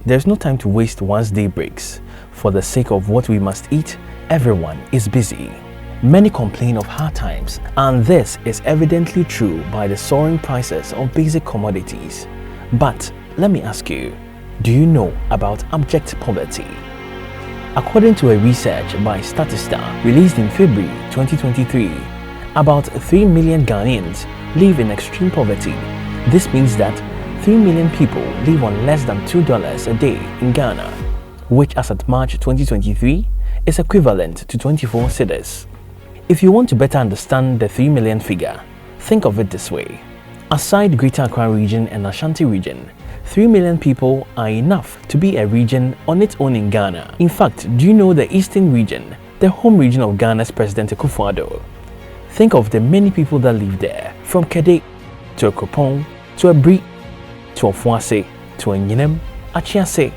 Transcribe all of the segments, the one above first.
There's no time to waste once day breaks. For the sake of what we must eat, everyone is busy. Many complain of hard times, and this is evidently true by the soaring prices of basic commodities. But let me ask you, do you know about abject poverty? According to a research by Statista released in February 2023, about 3 million Ghanaians live in extreme poverty. This means that 3 million people live on less than $2 a day in Ghana, which as at March 2023 is equivalent to 24 cedis. If you want to better understand the 3 million figure, think of it this way. Aside Greater Accra region and Ashanti region, 3 million people are enough to be a region on its own in Ghana. In fact, do you know the Eastern region, the home region of Ghana's President Akufo-Addo? Think of the many people that live there, from Kede to Akropong, to Abri, to Ofuase, to Enyinem, Achiase,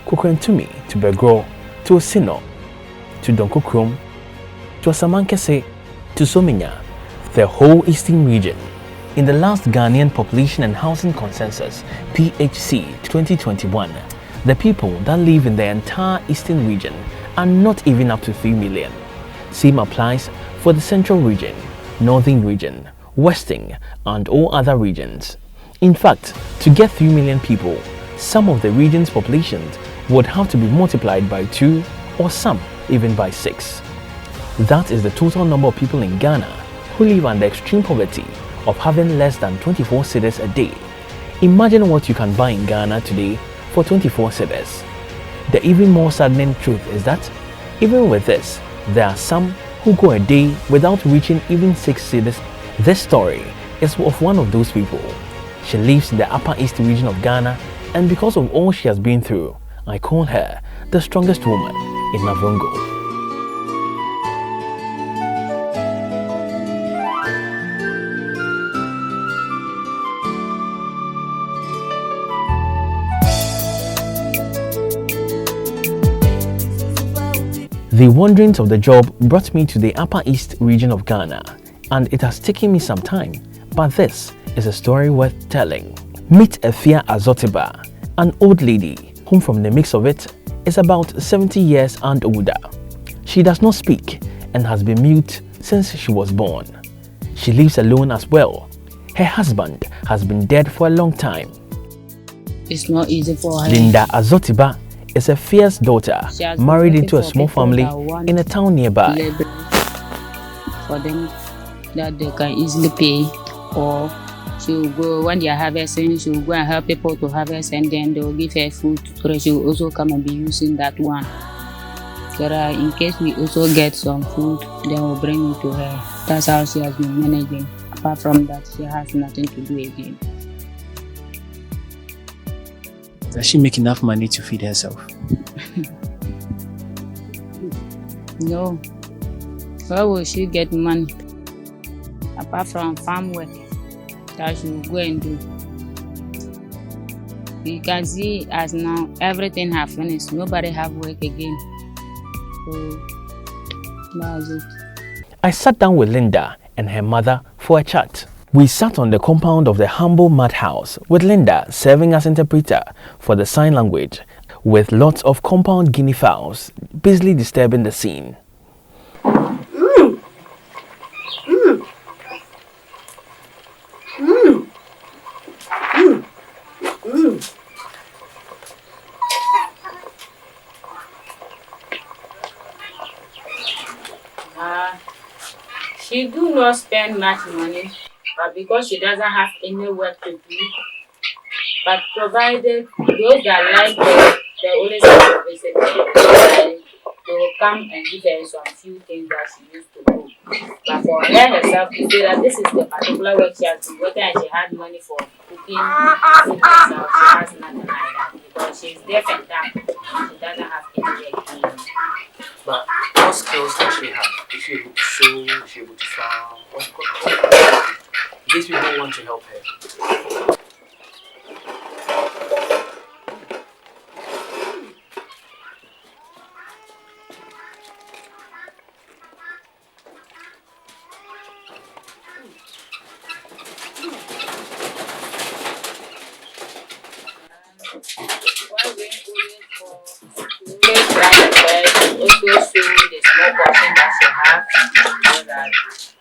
Kokrentumi, to Begro, to Osino, to Donkokrom, to Asamankese, to Sominya, the whole Eastern region. In the last Ghanaian Population and Housing Consensus (PHC) 2021, the people that live in the entire Eastern region are not even up to 3 million. Same applies for the Central region, Northern region, Western, and all other regions. In fact, to get 3 million people, some of the region's populations would have to be multiplied by 2 or some even by 6. That is the total number of people in Ghana who live under extreme poverty of having less than 24 cedis a day. Imagine what you can buy in Ghana today for 24 cedis. The even more saddening truth is that even with this, there are some who go a day without reaching even 6 cedis. This story is of one of those people. She lives in the Upper East region of Ghana, and because of all she has been through, I call her the strongest woman in NAVRONGO. The wanderings of the job brought me to the Upper East region of Ghana, and it has taken me some time, but this is a story worth telling. Meet Afia Azortiba, an old lady whom from the mix of it is about 70 years and older. She does not speak and has been mute since she was born. She lives alone as well. Her husband has been dead for a long time. It's not easy for her. Linda Azortiba is a fierce daughter, married into a small family in a town nearby. For them that they can easily pay, or she'll go when they are harvesting, she'll go and help people to harvest, and then they'll give her food, so she will also come and be using that one. So that in case we also get some food, then we'll bring it to her. That's how she has been managing. Apart from that, she has nothing to do again. Does she make enough money to feed herself? No. Where will she get money? Apart from farm work that she will go and do. You can see as now everything has finished. Nobody have work again. So that's it. I sat down with Linda and her mother for a chat. We sat on the compound of the humble mud house with Linda serving as interpreter for the sign language, with lots of compound guinea fowls busily disturbing the scene. She do not spend much money, but because she doesn't have any work to do, but provided those that like her, they always have to visit her. They will come and give her some few things that she used to do. But for her herself to say that this is the particular work she has been working and she had money for cooking food herself, she has nothing like that because she's deaf and dumb. She doesn't have any work. But what skills does she have? Is she able to sew? Is she able to farm? What these people want to help her. While going for she always try her best, also show the small portion that she have, so that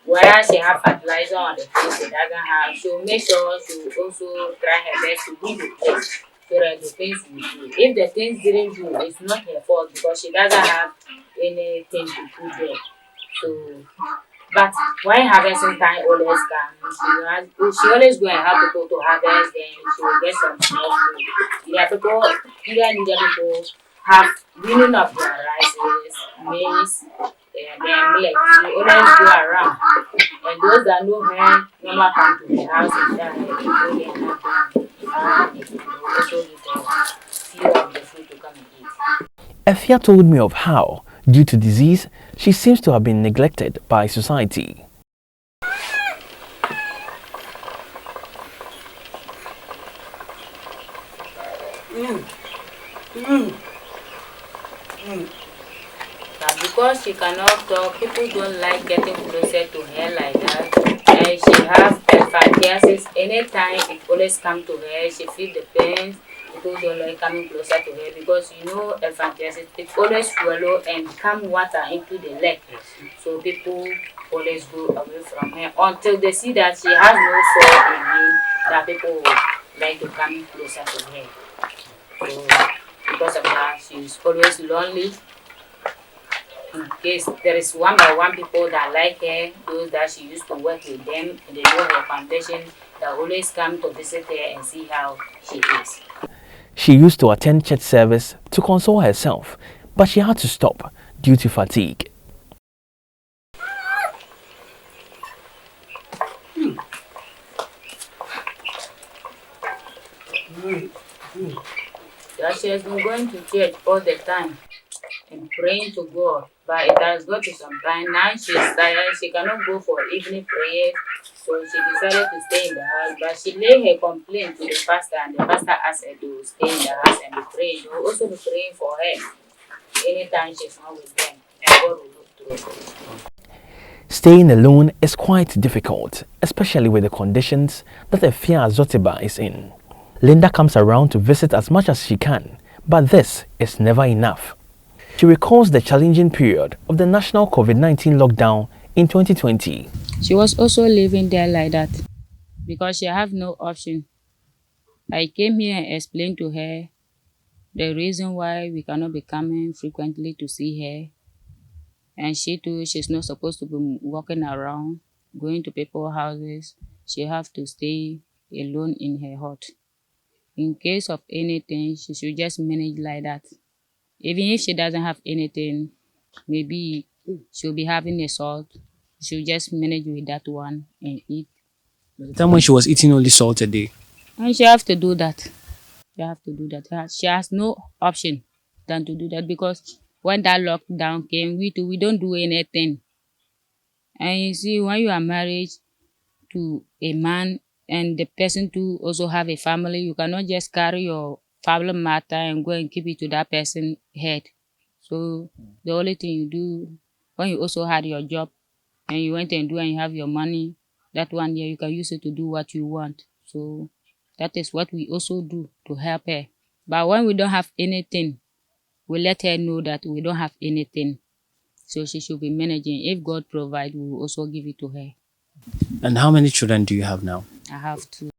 whether she have fertilizer on the place she doesn't have, she'll make sure she also try her best to do the place so that the things will do. If the things didn't do, it's not her fault because she doesn't have anything to put there. So, but when harvesting time always comes, she always go and help people to harvest, then she will get some small food. Either people have winning of their rices, maize, then millet. She always go around. And those that know her normal come to the house and tell her to go there and have them. They will also give them few of the food to come and eat. Afia told me of how, due to disease, she seems to have been neglected by society. But because she cannot talk, people don't like getting closer to her like that. And she have elephantiasis. Anytime it always come to her, she feel the pain. People don't like coming closer to her because you know elephantiasis, it always swallow and come water into the leg. So people always go away from her until they see that she has no sore again, that people will like to come closer to her. So because of that, she's always lonely. In case there is one by one people that like her, those that she used to work with them, and they know her foundation, that always come to visit her and see how she is. She used to attend church service to console herself, but she had to stop due to fatigue. That she has been going to church all the time and praying to God, but it has got to some time. Now she's tired, she cannot go for evening prayer, so she decided to stay in the house. But she laid her complaint to the pastor, and the pastor asked her to stay in the house and be praying. They will also be praying for her anytime she's not with them, and God will look through. Staying alone is quite difficult, especially with the conditions that Afia Azortiba is in. Linda comes around to visit as much as she can, but this is never enough. She recalls the challenging period of the national COVID-19 lockdown in 2020. She was also living there like that because she have no option. I came here and explained to her the reason why we cannot be coming frequently to see her. And she too, she's not supposed to be walking around, going to people's houses. She have to stay alone in her hut. In case of anything, she should just manage like that. Even if she doesn't have anything, maybe she'll be having a salt. She'll just manage with that one and eat. The time when she was eating only salt a day. And she have to do that. She have to do that. She has no option than to do that because when that lockdown came, we don't do anything. And you see, when you are married to a man and the person too also have a family, you cannot just carry your family matter and go and keep it to that person's head. So the only thing you do when you also had your job and you went and do and you have your money, that 1 year you can use it to do what you want. So that is what we also do to help her. But when we don't have anything, we let her know that we don't have anything. So she should be managing. If God provides, we will also give it to her. And how many children do you have now? I have two.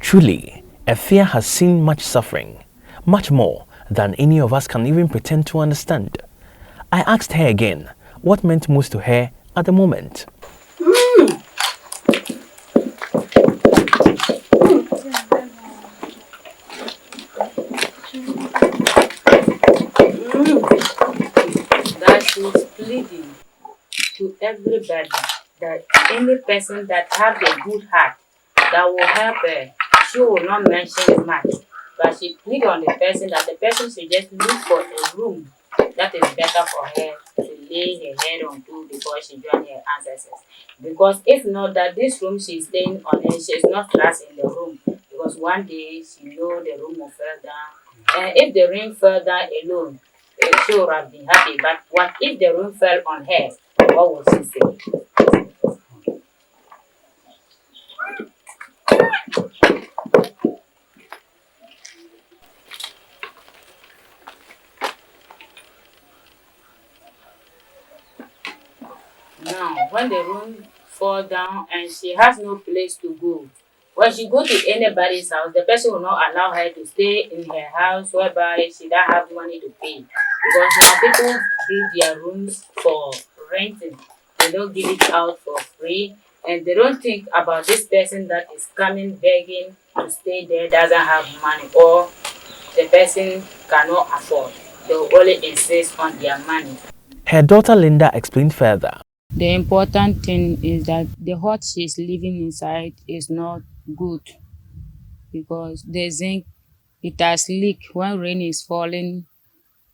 Truly, Afia has seen much suffering, much more than any of us can even pretend to understand. I asked her again what meant most to her at the moment. That she's pleading to everybody that any person that have a good heart that will help her. She will not mention much, but she plead on the person that the person should just look for a room that is better for her to lay her head on to before she join her ancestors. Because if not, that this room she's staying on, and she's not trust in the room, because one day she know the room will fall down, and if the room fell down alone, she would have been happy. But what if the room fell on her? What would she say? Now, when the room fall down and she has no place to go, when she go to anybody's house, the person will not allow her to stay in her house whereby she don't have money to pay. Because now people build their rooms for renting. They don't give it out for free. And they don't think about this person that is coming begging to stay there, doesn't have money, or the person cannot afford. They will only insist on their money. Her daughter Linda explained further. The important thing is that the hut she's living inside is not good, because the zinc, it has leaked. When rain is falling,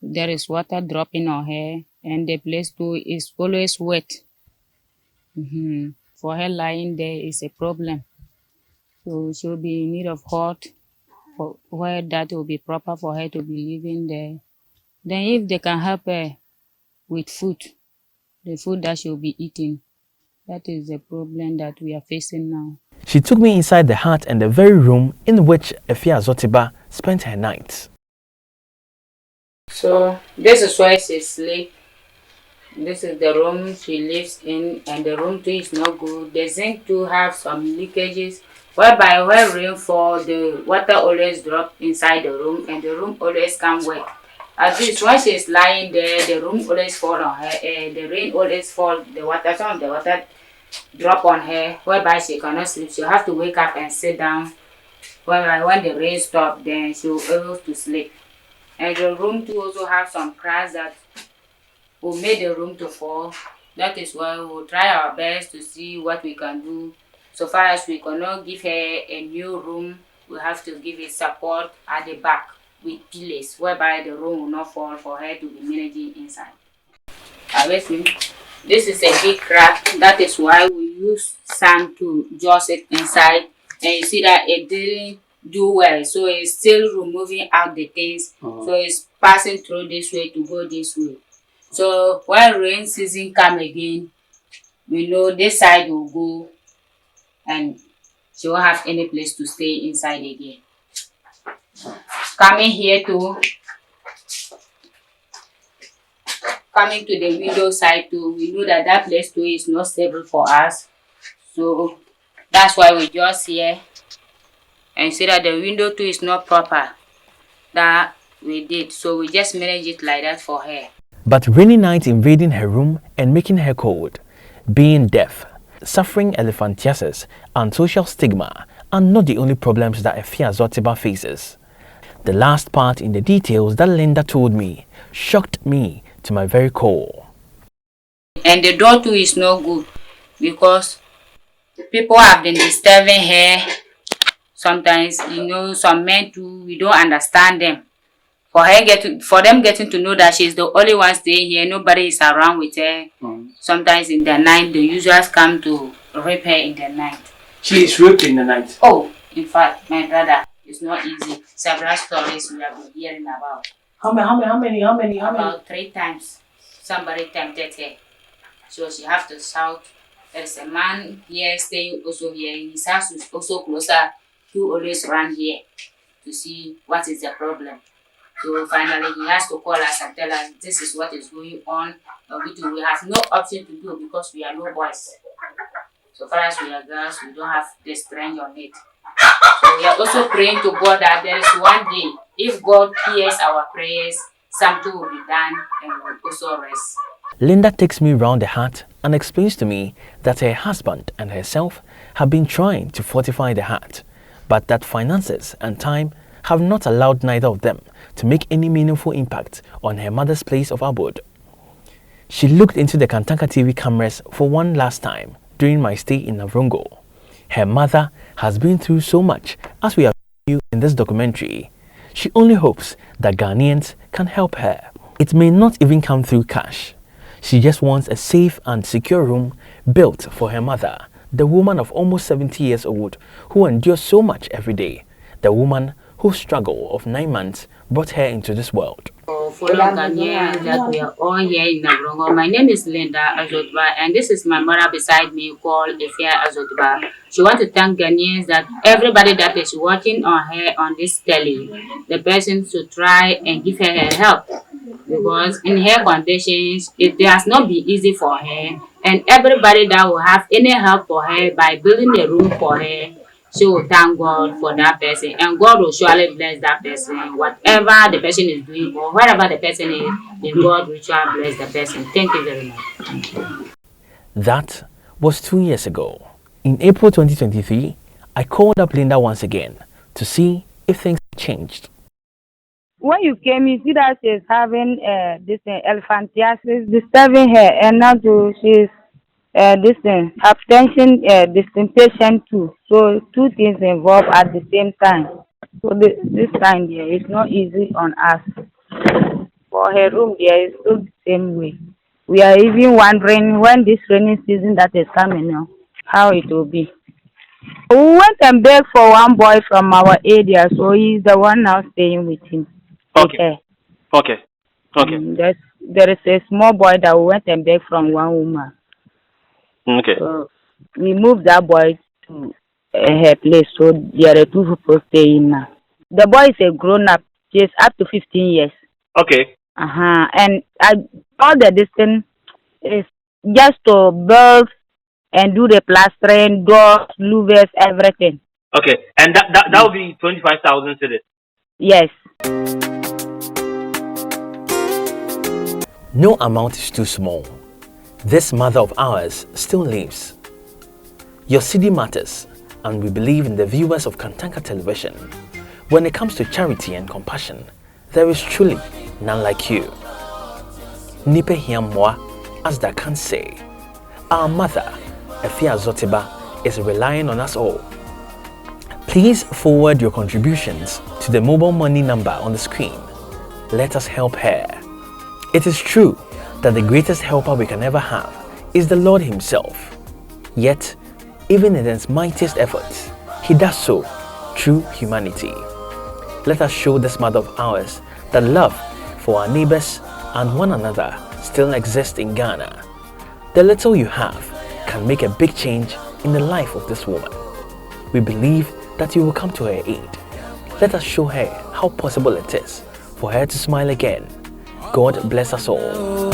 there is water dropping on her, and the place too is always wet. For her lying there is a problem. So she'll be in need of hut for where that will be proper for her to be living there. Then if they can help her with food, the food that she'll be eating, that is the problem that we are facing now. She took me inside the hut and the very room in which Afia Azortiba spent her nights. So this is where she sleeps. This is the room she lives in, and the room too is not good. The zinc too have some leakages, whereby when rain fall, the water always drop inside the room, and the room always come wet. At least when she's lying there, the room always fall on her. The rain always fall. Some of the water drop on her, whereby she cannot sleep. She'll have to wake up and sit down. Whereby when the rain stops, then she'll be able to sleep. And the room too also have some cracks that will make the room to fall. That is why we'll try our best to see what we can do. So far as we cannot give her a new room, we have to give it support at the back with pillars, whereby the room will not fall for her to be managing inside. This is a big crack. That is why we use sand to just it inside. And you see that it didn't do well, so it's still removing out the things. So it's passing through this way to go this way. So when rain season come again, we know this side will go and she won't have any place to stay inside again. Coming here too, coming to the window side too, we know that that place too is not stable for us. So that's why we just here and see that the window too is not proper. That we did. So we just manage it like that for her. But rainy nights invading her room and making her cold, being deaf, suffering elephantiasis and social stigma are not the only problems that Afia Azortiba faces. The last part in the details that Linda told me shocked me to my very core. And the door too is no good, because people have been disturbing her. Sometimes, some men too, we don't understand them. For them getting to know that she's the only one staying here, nobody is around with her. Sometimes in the night, the users come to rape her in the night. She is raped in the night? Oh, in fact, my brother, it's not easy. Several stories we have been hearing about. How many? About 3 times. Somebody tempted her. So she have to shout. There's a man here staying also here. His house is also closer. He always run here to see what is the problem. So finally he has to call us and tell us this is what is going on. We have no option to do because we are no boys. So far as we are girls, we don't have the strength on it. So we are also praying to God that there is one day, if God hears our prayers, something will be done and we will also rest. Linda takes me round the hut and explains to me that her husband and herself have been trying to fortify the hut, but that finances and time have not allowed neither of them to make any meaningful impact on her mother's place of abode. She looked into the KANTANKA TV cameras for one last time during my stay in NAVRONGO. Her mother has been through so much, as we have seen you in this documentary. She only hopes that Ghanaians can help her. It may not even come through cash. She just wants a safe and secure room built for her mother, the woman of almost 70 years old who endures so much every day, the woman whose struggle of 9 months brought her into this world. Fellow Ghanaians that we are all here in NAVRONGO. My name is Azortiba, and this is my mother beside me called Afia Azortiba. She wants to thank Ghanaians that everybody that is watching on her on this telly, the person should try and give her help, because in her conditions it has not been easy for her, and everybody that will have any help for her by building a room for her, she will thank God for that person, and God will surely bless that person. Whatever the person is doing or wherever the person is, then God will surely bless the person. Thank you very much. That was 2 years ago. In April 2023, I called up Linda once again to see if things changed. When you came, you see that she's having this elephantiasis disturbing her, and now she's this hypertension patient too. So two things involved at the same time. So this time there it's not easy on us. For her room there is still the same way. We are even wondering when this rainy season that is coming now, how it will be. We went and begged for one boy from our area, so he's the one now staying with him. Okay. Okay. There is a small boy that we went and begged from one woman. Okay. So we moved that boy to her place, so there are two people staying now. The boy is a grown up, he's up to 15 years. Okay. And all the distance is just to build and do the plastering, doors, louvers, everything. Okay, and that will be 25,000 cedis. Yes. No amount is too small. This mother of ours still lives. Your city matters, and we believe in the viewers of KANTANKA television. When it comes to charity and compassion, there is truly none like you. Nipe hiamwa, as that can say. Our mother, Afia Azortiba, is relying on us all. Please forward your contributions to the mobile money number on the screen. Let us help her. It is true that the greatest helper we can ever have is the Lord Himself. Yet, even in His mightiest efforts, He does so through humanity. Let us show this mother of ours that love for our neighbors and one another still exists in Ghana. The little you have can make a big change in the life of this woman. We believe that you will come to her aid. Let us show her how possible it is for her to smile again. God bless us all.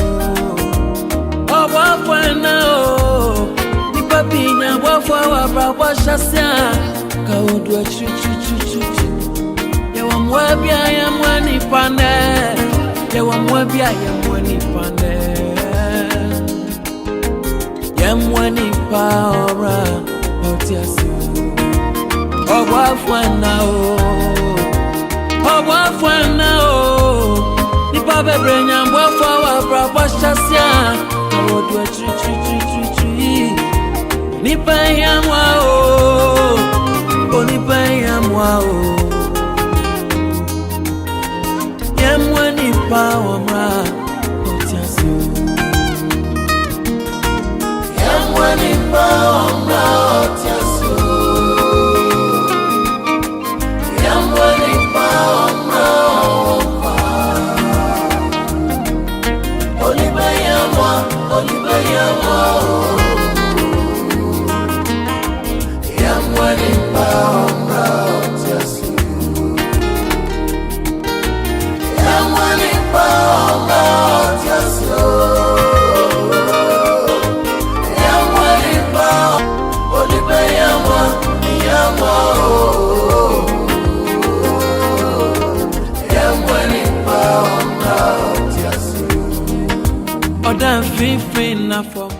Oda free na for